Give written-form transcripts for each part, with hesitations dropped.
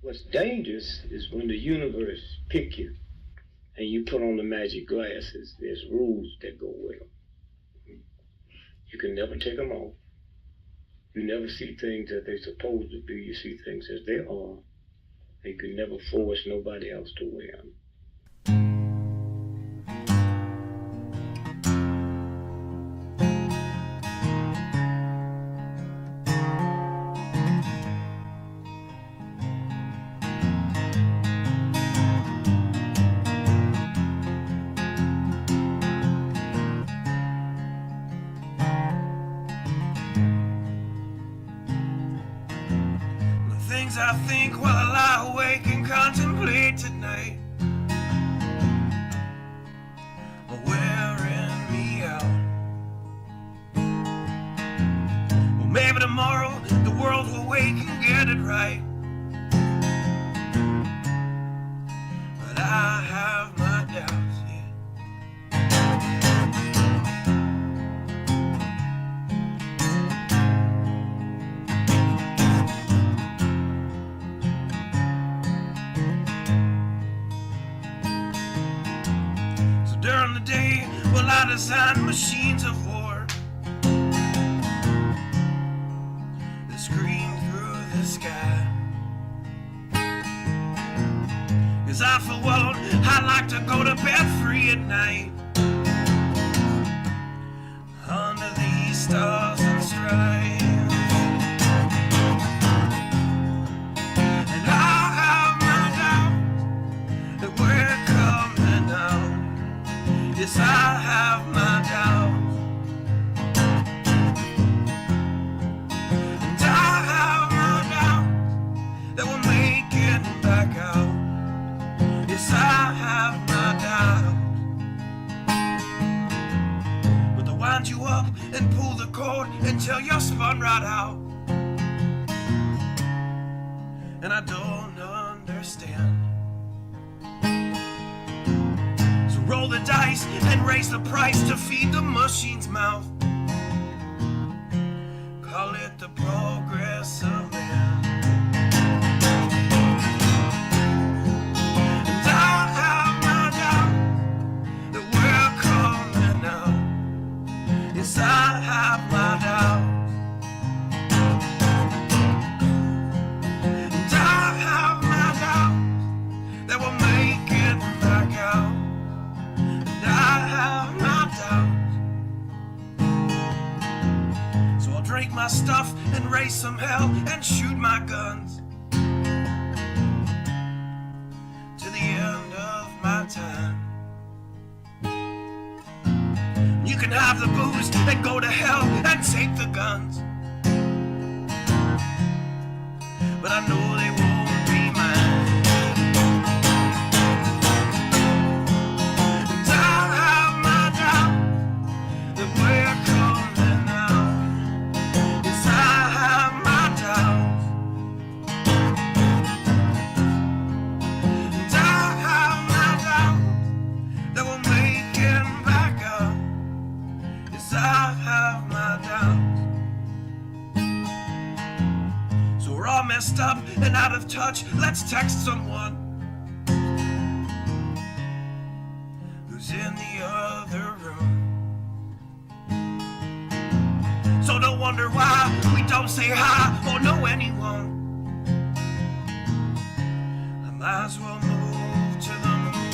What's dangerous is when the universe pick you and you put on the magic glasses. There's rules that go with them. You can never take them off. You never see things as they're supposed to be. You see things as they are. And you can never force nobody else to wear them. Things I think while I lie awake and contemplate tonight are wearing me out. Well, maybe tomorrow the world will wake and get it right, but I have my doubts, yeah. During the day, well, I design machines of war that scream through the sky. 'Cause I, for one, I like to go to bed free at night under these stars and stripes. And I have my doubts that we're coming out. Yes, I have my doubts, and I have my doubts that we'll make it back out. Yes, I have my doubts, but they'll wind you up and pull the cord until you're spun right out. And I don't understand. Roll the dice and raise the price to feed the machine's mouth. Call it the progress of man. And I have my doubt that we're coming out. Yes, I have my doubt. And I have my doubt that we'll make it back out. I have my doubts, so I'll drink my stuff and raise some hell and shoot my guns to the end of my time. You can have the booze and go to hell and take the guns, but I know they won't be mine. Messed up and out of touch, let's text someone who's in the other room. So don't wonder why we don't say hi or know anyone. I might as well move to the moon.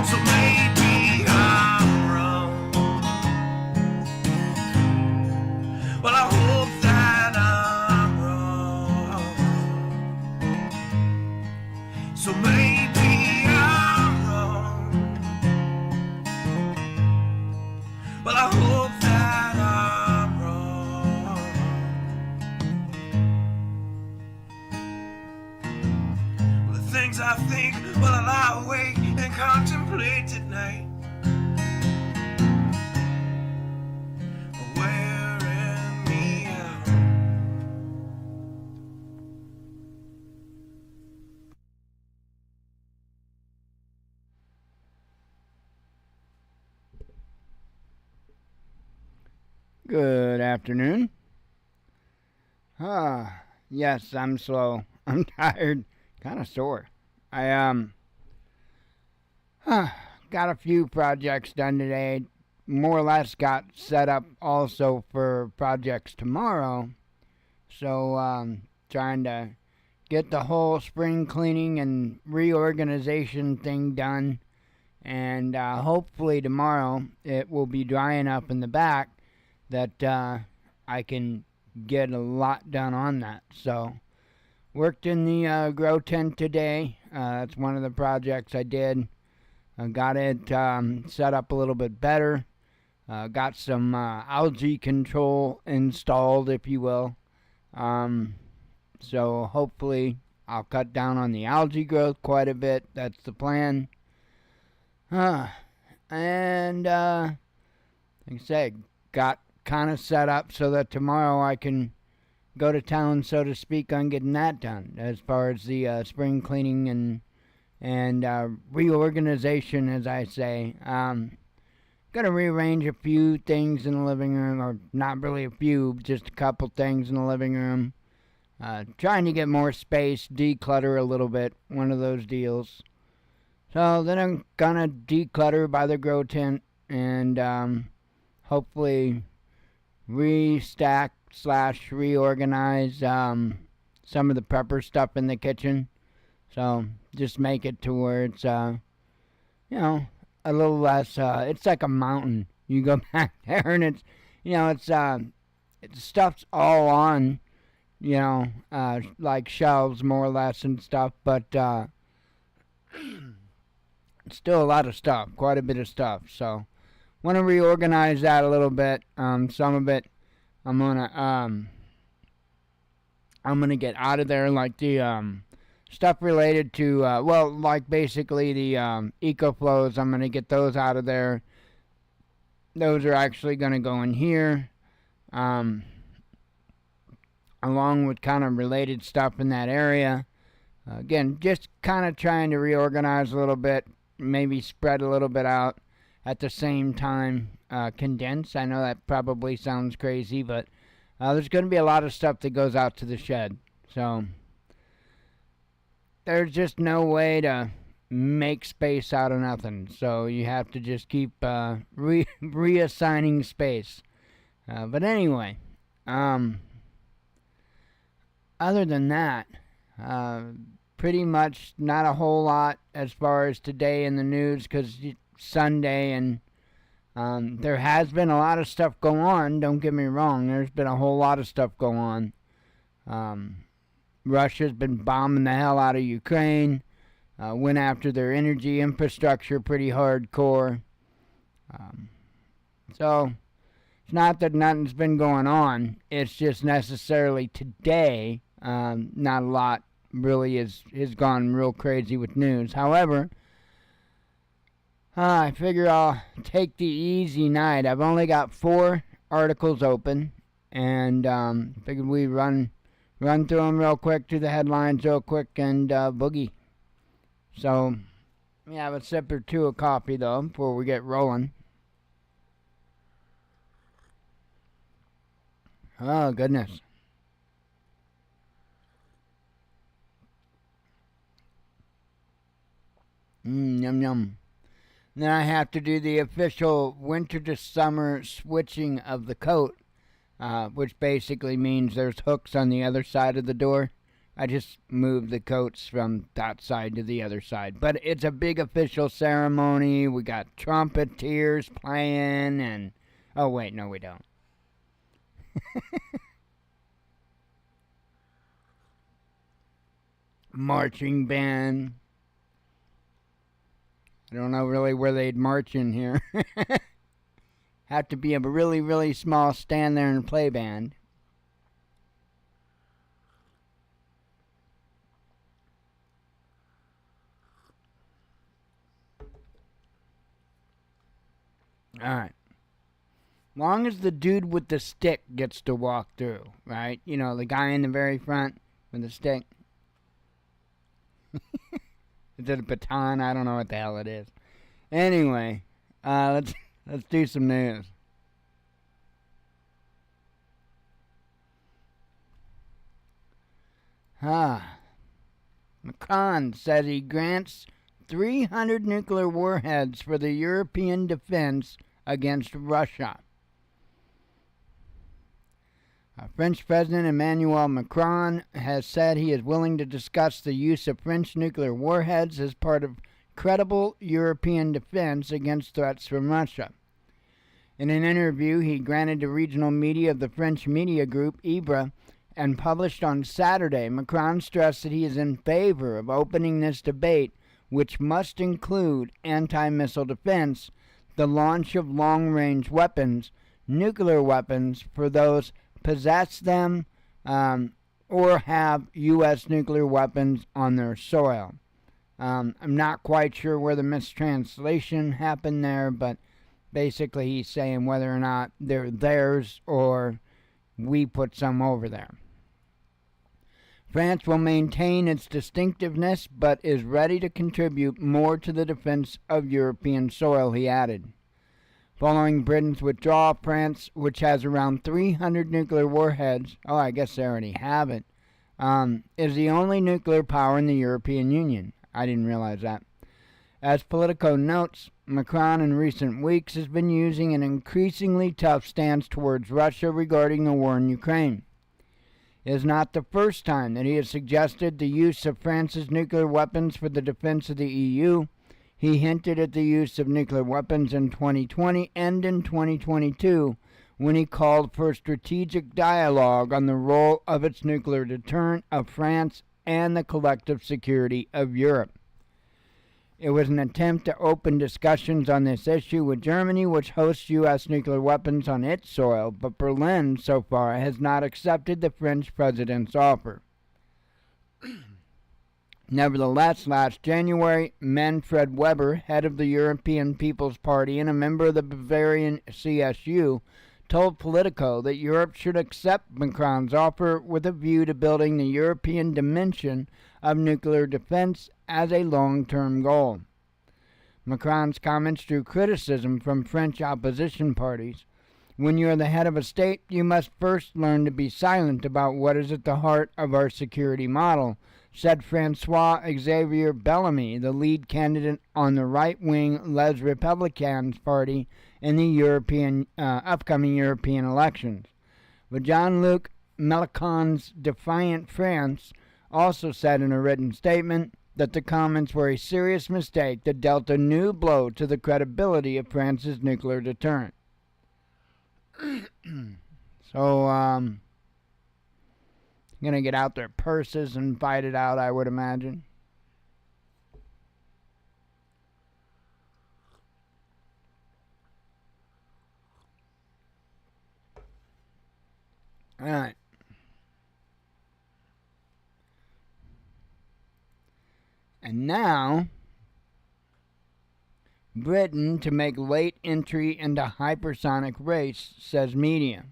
So maybe I'm wrong. Well, I hope that I'm wrong. So maybe I'm wrong. Well, I hope that I'm wrong. Well, the things I think while I lie awake and contemplate at night are wearing me out. Good afternoon. Yes, I'm slow. I'm tired, kind of sore. I got a few projects done today. More or less got set up also for projects tomorrow. So trying to get the whole spring cleaning and reorganization thing done. And hopefully tomorrow it will be dry enough in the back that I can get a lot done on that. So worked in the grow tent today. That's one of the projects I did. I got it set up a little bit better. Got some algae control installed, if you will. So hopefully I'll cut down on the algae growth quite a bit. That's the plan. And like I said, got kind of set up so that tomorrow I can go to town, so to speak, on getting that done as far as the spring cleaning and reorganization, as I say. Gotta rearrange a few things in the living room, or not really a few, just a couple things in the living room. Trying to get more space, declutter a little bit, one of those deals. So then I'm gonna declutter by the grow tent and hopefully restack / reorganize some of the prepper stuff in the kitchen. So just make it to where it's a little less. It's like a mountain. You go back there and it's stuff's all on like shelves more or less and stuff, but still a lot of stuff, quite a bit of stuff. So want to reorganize that a little bit. Some of it I'm gonna get out of there, like the stuff related to like basically the eco flows. I'm gonna get those out of there. Those are actually gonna go in here, along with kind of related stuff in that area. Again, just kind of trying to reorganize a little bit, maybe spread a little bit out at the same time. Condense. I know that probably sounds crazy, but there's going to be a lot of stuff that goes out to the shed. So there's just no way to make space out of nothing. So you have to just keep reassigning space. But anyway, other than that, pretty much not a whole lot as far as today in the news, because it's Sunday and there has been a lot of stuff go on. Don't get me wrong, there's been a whole lot of stuff go on. Russia's been bombing the hell out of Ukraine, went after their energy infrastructure pretty hardcore. So it's not that nothing's been going on, it's just necessarily today not a lot really has gone real crazy with news. However, I figure I'll take the easy night. I've only got 4 articles open, and figured we run through them real quick, do the headlines real quick, and boogie. So, let me have a sip or two of coffee, though, before we get rolling. Oh, goodness. Yum, yum. Then I have to do the official winter to summer switching of the coat, which basically means there's hooks on the other side of the door. I just moved the coats from that side to the other side. But it's a big official ceremony. We got trumpeteers playing and... Oh, wait, no, we don't. Marching band. I don't know really where they'd march in here. Have to be a really, really small stand there and play band. Alright. Long as the dude with the stick gets to walk through, right? You know, the guy in the very front with the stick. Is it a baton? I don't know what the hell it is. Anyway, let's do some news. Macron says he grants 300 nuclear warheads for the European defense against Russia. French President Emmanuel Macron has said he is willing to discuss the use of French nuclear warheads as part of credible European defense against threats from Russia. In an interview he granted to regional media of the French media group IBRA and published on Saturday, Macron stressed that he is in favor of opening this debate, which must include anti-missile defense, the launch of long-range weapons, nuclear weapons for those possess them or have U.S. nuclear weapons on their soil. I'm not quite sure where the mistranslation happened there, but basically he's saying whether or not they're theirs or we put some over there. France will maintain its distinctiveness, but is ready to contribute more to the defense of European soil, he added. Following Britain's withdrawal, France, which has around 300 nuclear warheads, I guess they already have it, is the only nuclear power in the European Union. I didn't realize that. As Politico notes, Macron in recent weeks has been using an increasingly tough stance towards Russia regarding the war in Ukraine. It is not the first time that he has suggested the use of France's nuclear weapons for the defense of the EU. He hinted at the use of nuclear weapons in 2020 and in 2022 when he called for strategic dialogue on the role of its nuclear deterrent of France and the collective security of Europe. It was an attempt to open discussions on this issue with Germany, which hosts U.S. nuclear weapons on its soil, but Berlin, so far, has not accepted the French president's offer. Nevertheless, last January, Manfred Weber, head of the European People's Party and a member of the Bavarian CSU, told Politico that Europe should accept Macron's offer with a view to building the European dimension of nuclear defense as a long-term goal. Macron's comments drew criticism from French opposition parties. When you are the head of a state, you must first learn to be silent about what is at the heart of our security model, said Francois-Xavier Bellamy, the lead candidate on the right-wing Les Républicains party in the upcoming European elections. But Jean-Luc Mélenchon's Defiant France also said in a written statement that the comments were a serious mistake that dealt a new blow to the credibility of France's nuclear deterrent. So, gonna get out their purses and fight it out, I would imagine. All right. And now, Britain to make late entry into hypersonic race, says media.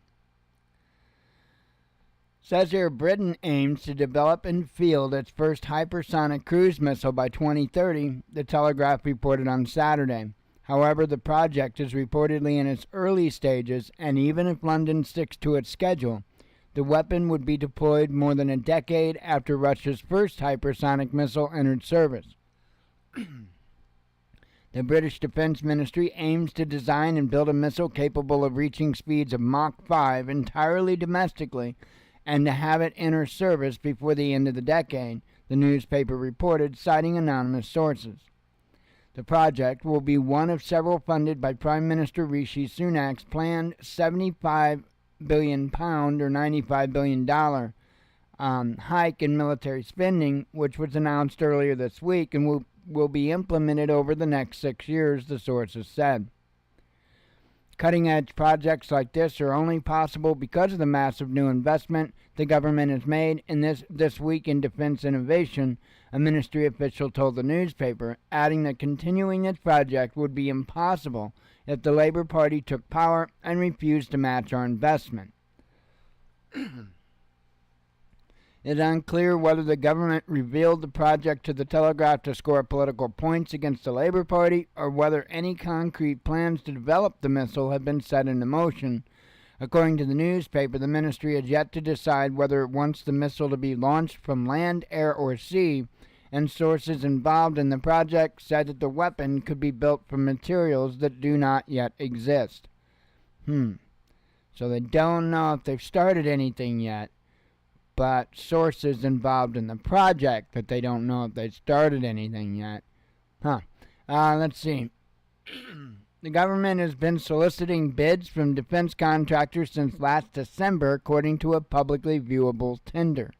Says here, Britain aims to develop and field its first hypersonic cruise missile by 2030, the Telegraph reported on Saturday. However, the project is reportedly in its early stages, and even if London sticks to its schedule, the weapon would be deployed more than a decade after Russia's first hypersonic missile entered service. The British Defense Ministry aims to design and build a missile capable of reaching speeds of Mach 5 entirely domestically and to have it enter service before the end of the decade, the newspaper reported, citing anonymous sources. The project will be one of several funded by Prime Minister Rishi Sunak's planned £75 billion or $95 billion hike in military spending, which was announced earlier this week and will be implemented over the next 6 years, the sources said. Cutting-edge projects like this are only possible because of the massive new investment the government has made in this week in defense innovation, a ministry official told the newspaper, adding that continuing this project would be impossible if the Labour Party took power and refused to match our investment. It is unclear whether the government revealed the project to the Telegraph to score political points against the Labour Party or whether any concrete plans to develop the missile have been set into motion. According to the newspaper, the ministry has yet to decide whether it wants the missile to be launched from land, air, or sea, and sources involved in the project said that the weapon could be built from materials that do not yet exist. So they don't know if they've started anything yet, but sources involved in the project that they don't know if they've started anything yet. Let's see. The government has been soliciting bids from defense contractors since last December, according to a publicly viewable tender.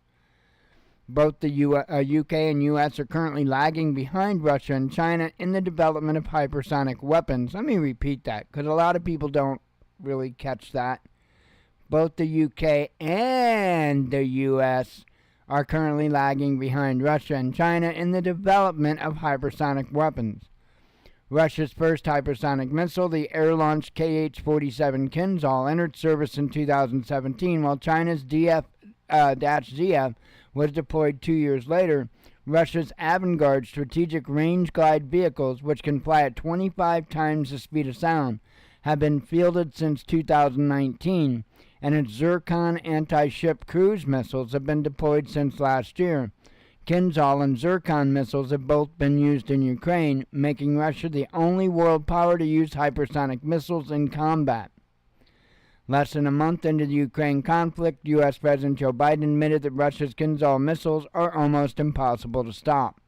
Both the UK and US are currently lagging behind Russia and China in the development of hypersonic weapons. Let me repeat that, because a lot of people don't really catch that. Both the UK and the US are currently lagging behind Russia and China in the development of hypersonic weapons. Russia's first hypersonic missile, the air-launched Kh-47 Kinzhal, entered service in 2017, while China's DF-ZF was deployed 2 years later. Russia's Avangard strategic range glide vehicles, which can fly at 25 times the speed of sound, have been fielded since 2019, and its Zircon anti-ship cruise missiles have been deployed since last year. Kinzhal and Zircon missiles have both been used in Ukraine, making Russia the only world power to use hypersonic missiles in combat. Less than a month into the Ukraine conflict, U.S. President Joe Biden admitted that Russia's Kinzhal missiles are almost impossible to stop.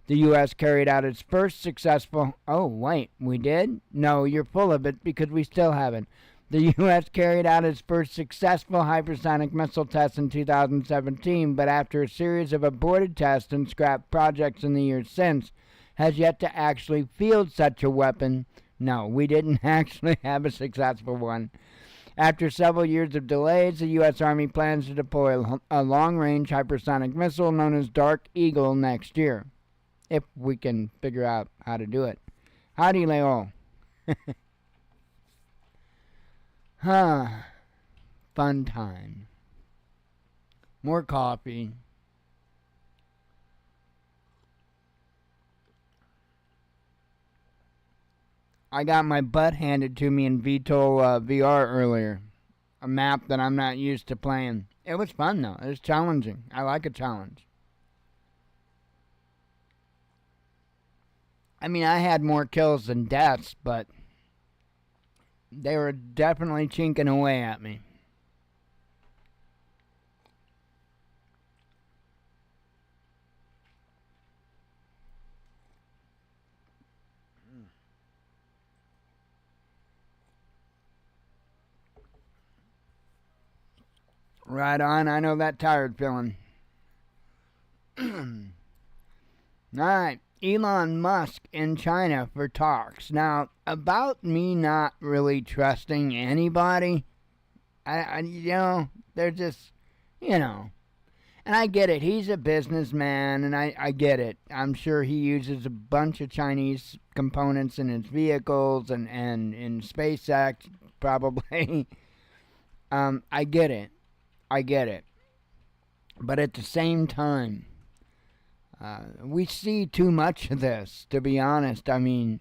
The U.S. carried out its first successful... Oh, wait, we did? No, you're full of it because we still haven't. The U.S. carried out its first successful hypersonic missile test in 2017, but after a series of aborted tests and scrapped projects in the years since, has yet to actually field such a weapon. No, we didn't actually have a successful one. After several years of delays, the U.S. Army plans to deploy a long-range hypersonic missile known as Dark Eagle next year, if we can figure out how to do it. Howdy, Leo. Fun time. More coffee. I got my butt handed to me in VTOL VR earlier. A map that I'm not used to playing. It was fun though. It was challenging. I like a challenge. I mean, I had more kills than deaths, but they were definitely chinking away at me. Right on, I know that tired feeling. Alright, Elon Musk in China for talks. Now, about me not really trusting anybody, they're just, and I get it, he's a businessman, and I get it. I'm sure he uses a bunch of Chinese components in his vehicles and in SpaceX, probably. I get it. But at the same time, we see too much of this, to be honest. I mean,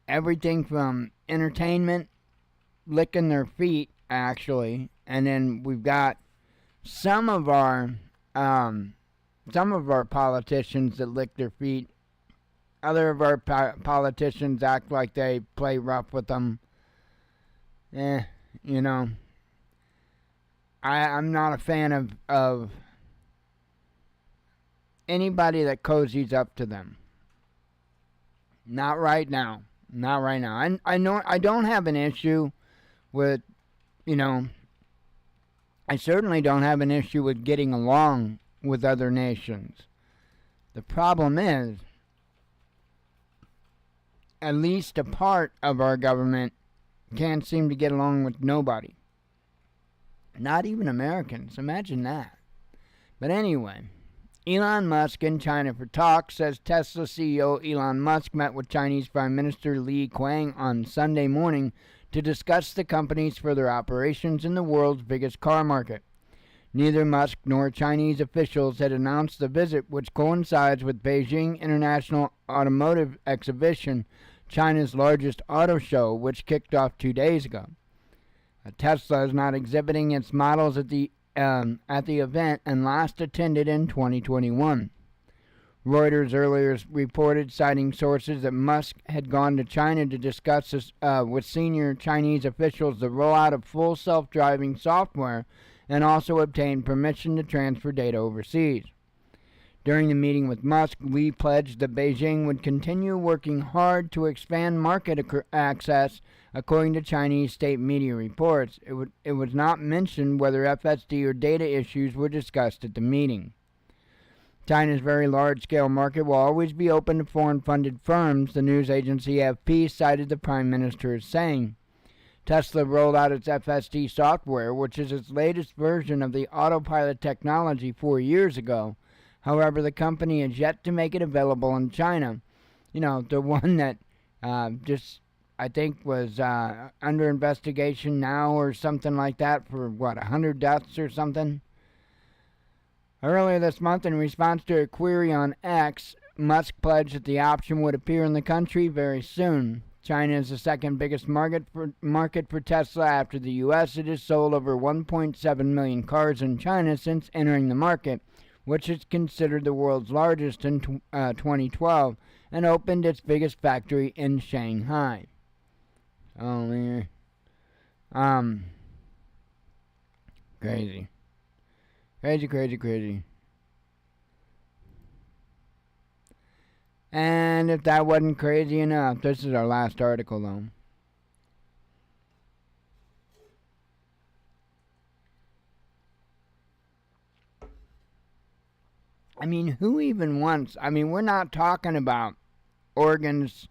everything from entertainment, licking their feet, actually, and then we've got some of our politicians that lick their feet. Other of our politicians act like they play rough with them. I'm not a fan of anybody that cozies up to them. Not right now. I know I don't have an issue with, I certainly don't have an issue with getting along with other nations. The problem is, at least a part of our government can't seem to get along with nobody. Not even Americans. Imagine that. But anyway, Elon Musk in China for talks, says Tesla CEO Elon Musk met with Chinese Prime Minister Li Qiang on Sunday morning to discuss the company's further operations in the world's biggest car market. Neither Musk nor Chinese officials had announced the visit, which coincides with Beijing International Automotive Exhibition, China's largest auto show, which kicked off 2 days ago. Tesla is not exhibiting its models at the event and last attended in 2021. Reuters earlier reported, citing sources, that Musk had gone to China to discuss with senior Chinese officials the rollout of full self-driving software and also obtained permission to transfer data overseas. During the meeting with Musk, Li pledged that Beijing would continue working hard to expand market access, according to Chinese state media reports. It was not mentioned whether FSD or data issues were discussed at the meeting. China's very large-scale market will always be open to foreign-funded firms, the news agency AFP cited the Prime Minister as saying. Tesla rolled out its FSD software, which is its latest version of the autopilot technology, 4 years ago. However, the company has yet to make it available in China. You know, the one that I think was under investigation now or something like that for, 100 deaths or something? Earlier this month, in response to a query on X, Musk pledged that the option would appear in the country very soon. China is the second biggest market for Tesla after the U.S. It has sold over 1.7 million cars in China since entering the market, which is considered the world's largest in 2012, and opened its biggest factory in Shanghai. Oh, man. Crazy. Crazy. And if that wasn't crazy enough, this is our last article, though. I mean, who even wants... I mean, we're not talking about organs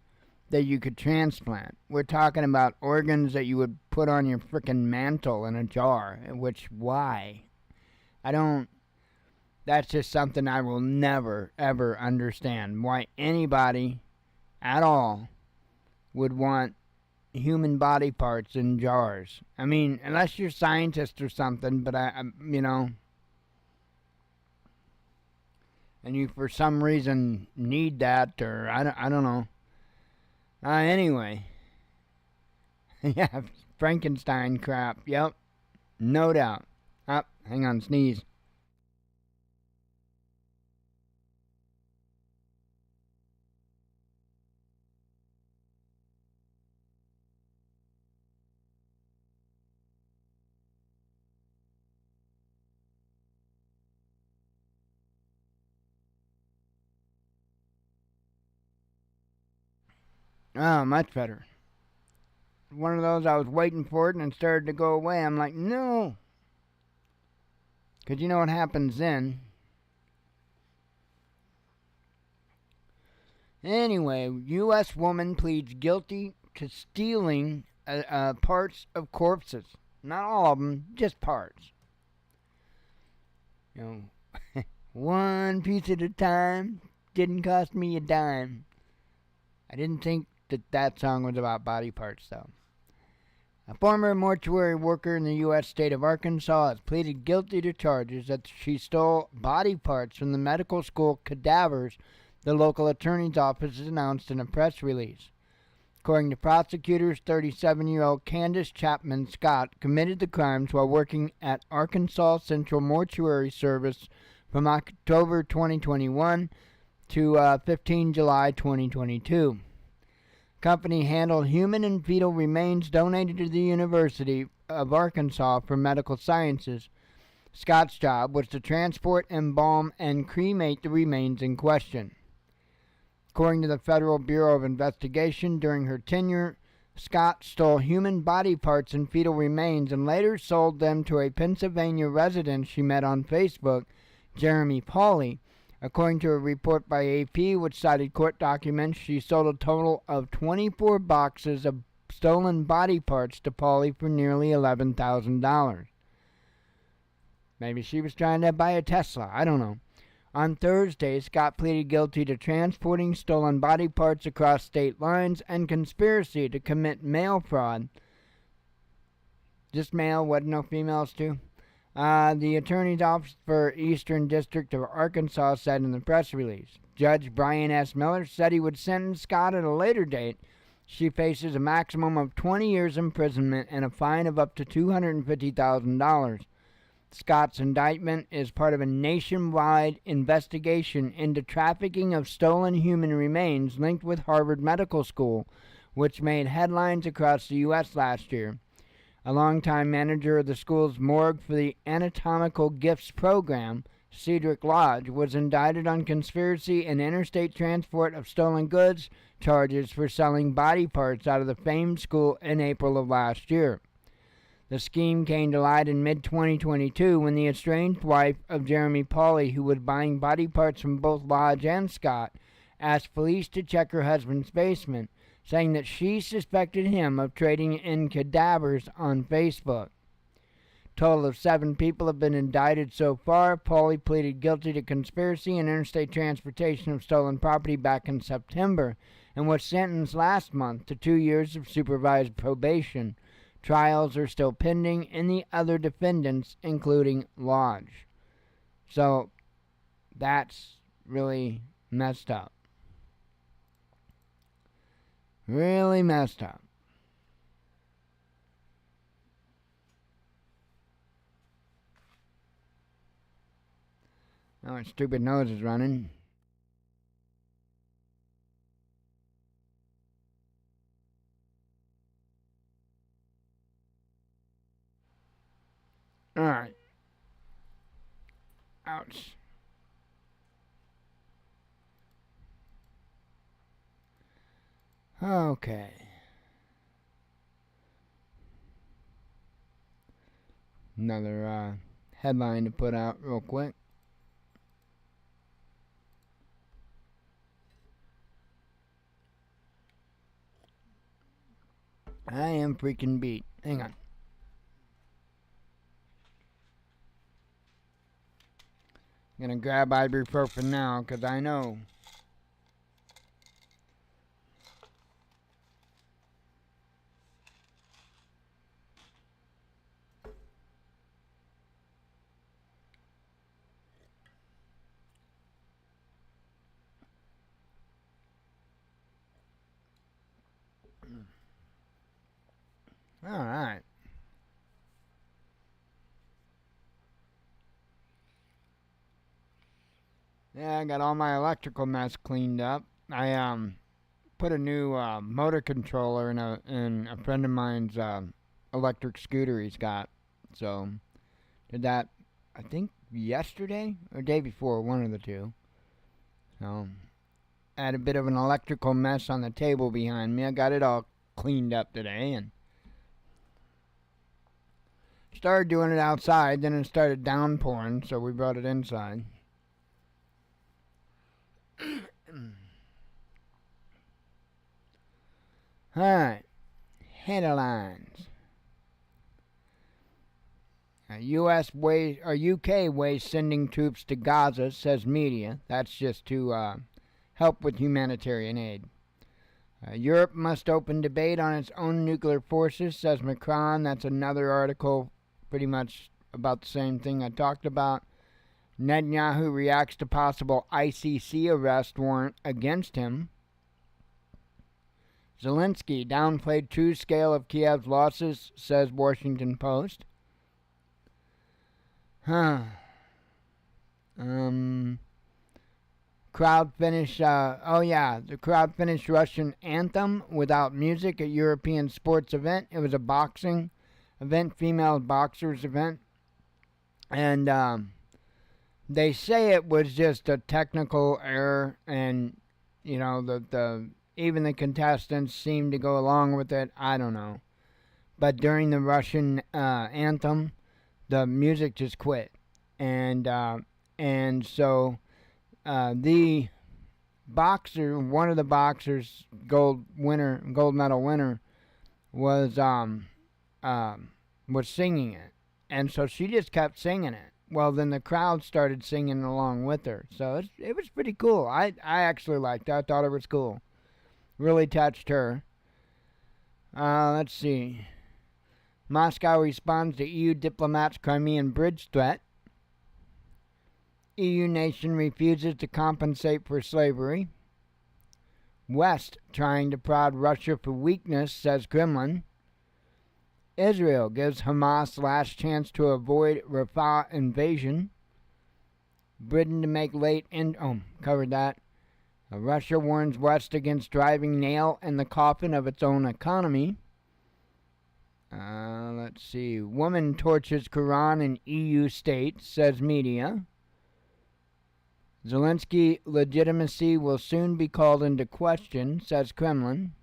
that you could transplant. We're talking about organs that you would put on your frickin' mantle in a jar. Which, why? That's just something I will never, ever understand. Why anybody at all would want human body parts in jars. I mean, unless you're a scientist or something, but you know, and you for some reason need that, or I don't know. Anyway. Yeah, Frankenstein crap. Yep. No doubt. Hang on, sneeze. Oh, much better. One of those I was waiting for it and it started to go away. I'm like, no. Because you know what happens then. Anyway, U.S. woman pleads guilty to stealing parts of corpses. Not all of them, just parts. You know, one piece at a time. Didn't cost me a dime. I didn't think that song was about body parts, though. A former mortuary worker in the U.S. state of Arkansas has pleaded guilty to charges that she stole body parts from the medical school cadavers, the local attorney's office announced in a press release. According to prosecutors, 37-year-old Candace Chapman Scott committed the crimes while working at Arkansas Central Mortuary Service from October 2021 to 15 July 2022. Company handled human and fetal remains donated to the University of Arkansas for medical sciences. Scott's job was to transport, embalm, and cremate the remains in question. According to the Federal Bureau of Investigation, during her tenure, Scott stole human body parts and fetal remains and later sold them to a Pennsylvania resident she met on Facebook, Jeremy Pauley. According to a report by AP, which cited court documents, she sold a total of 24 boxes of stolen body parts to Pauley for nearly $11,000. Maybe she was trying to buy a Tesla. I don't know. On Thursday, Scott pleaded guilty to transporting stolen body parts across state lines and conspiracy to commit mail fraud. Just male, wasn't no females too? The Attorney's Office for Eastern District of Arkansas said in the press release. Judge Brian S. Miller said he would sentence Scott at a later date. She faces a maximum of 20 years imprisonment and a fine of up to $250,000. Scott's indictment is part of a nationwide investigation into trafficking of stolen human remains linked with Harvard Medical School, which made headlines across the U.S. last year. A longtime manager of the school's morgue for the Anatomical Gifts Program, Cedric Lodge, was indicted on conspiracy and interstate transport of stolen goods charges for selling body parts out of the famed school in April of last year. The scheme came to light in mid-2022 when the estranged wife of Jeremy Pauley, who was buying body parts from both Lodge and Scott, asked police to check her husband's basement, saying that she suspected him of trading in cadavers on Facebook. A total of 7 people have been indicted so far. Pauley pleaded guilty to conspiracy and interstate transportation of stolen property back in September and was sentenced last month to 2 years of supervised probation. Trials are still pending in the other defendants, including Lodge. So, that's really messed up. Really messed up. Now my stupid nose is running. Alright. Ouch. Okay. Another headline to put out real quick. I am freaking beat. Hang on. I'm gonna grab ibuprofen now, because I know. Alright. Yeah, I got all my electrical mess cleaned up. I put a new motor controller in a friend of mine's electric scooter he's got. So did that I think yesterday or day before, one of the two. So I had a bit of an electrical mess on the table behind me. I got it all cleaned up today and started doing it outside, then it started downpouring, so we brought it inside. Alright, headlines. UK weighs sending troops to Gaza, says media. That's just to help with humanitarian aid. Europe must open debate on its own nuclear forces, says Macron. That's another article pretty much about the same thing I talked about. Netanyahu reacts to possible ICC arrest warrant against him. Zelensky downplayed true scale of Kiev's losses, says Washington Post. Crowd finished, the crowd finished Russian anthem without music at European sports event. It was a boxing event, female boxers event. And they say it was just a technical error, and, you know, even the contestants seemed to go along with it. I don't know. But during the Russian anthem, the music just quit. And so the boxer, one of the boxers, gold medal winner, was singing it. And so she just kept singing it. Well, then the crowd started singing along with her. So it was pretty cool. I actually liked it. I thought it was cool. Really touched her. Let's see. Moscow responds to EU diplomats' Crimean bridge threat. EU nation refuses to compensate for slavery. West trying to prod Russia for weakness, says Kremlin. Israel gives Hamas last chance to avoid Rafah invasion. Britain to make covered that. Russia warns West against driving nail in the coffin of its own economy. Let's see. Woman torches Quran in EU state, says media. Zelensky legitimacy will soon be called into question, says Kremlin.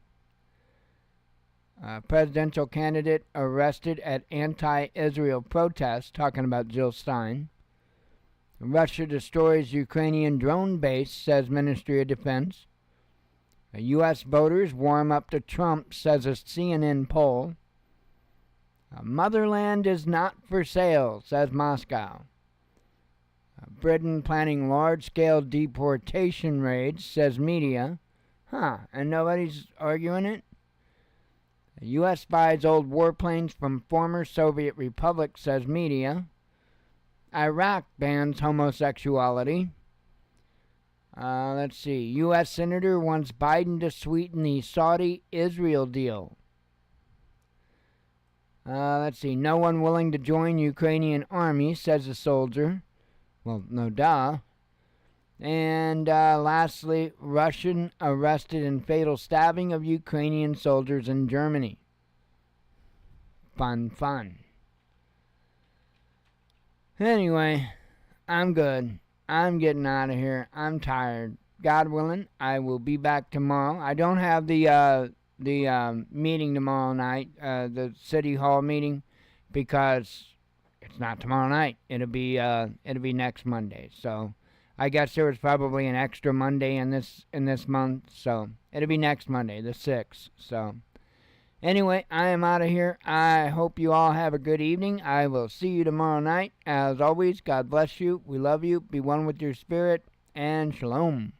Presidential candidate arrested at anti-Israel protest, talking about Jill Stein. Russia destroys Ukrainian drone base, says Ministry of Defense. U.S. voters warm up to Trump, says a CNN poll. Motherland is not for sale, says Moscow. Britain planning large-scale deportation raids, says media. And nobody's arguing it? The U.S. buys old warplanes from former Soviet republics, says media. Iraq bans homosexuality. Let's see. U.S. Senator wants Biden to sweeten the Saudi-Israel deal. Let's see. No one willing to join Ukrainian army, says a soldier. Well, no duh. And lastly, Russian arrested in fatal stabbing of Ukrainian soldiers in Germany. Fun. Anyway, I'm good. I'm getting out of here. I'm tired. God willing, I will be back tomorrow. I don't have the meeting tomorrow night, the city hall meeting, because it's not tomorrow night. It'll be next Monday. So I guess there was probably an extra Monday in this month, so it'll be next Monday, the 6th. So anyway, I am out of here. I hope you all have a good evening. I will see you tomorrow night. As always, God bless you. We love you. Be one with your spirit, and shalom.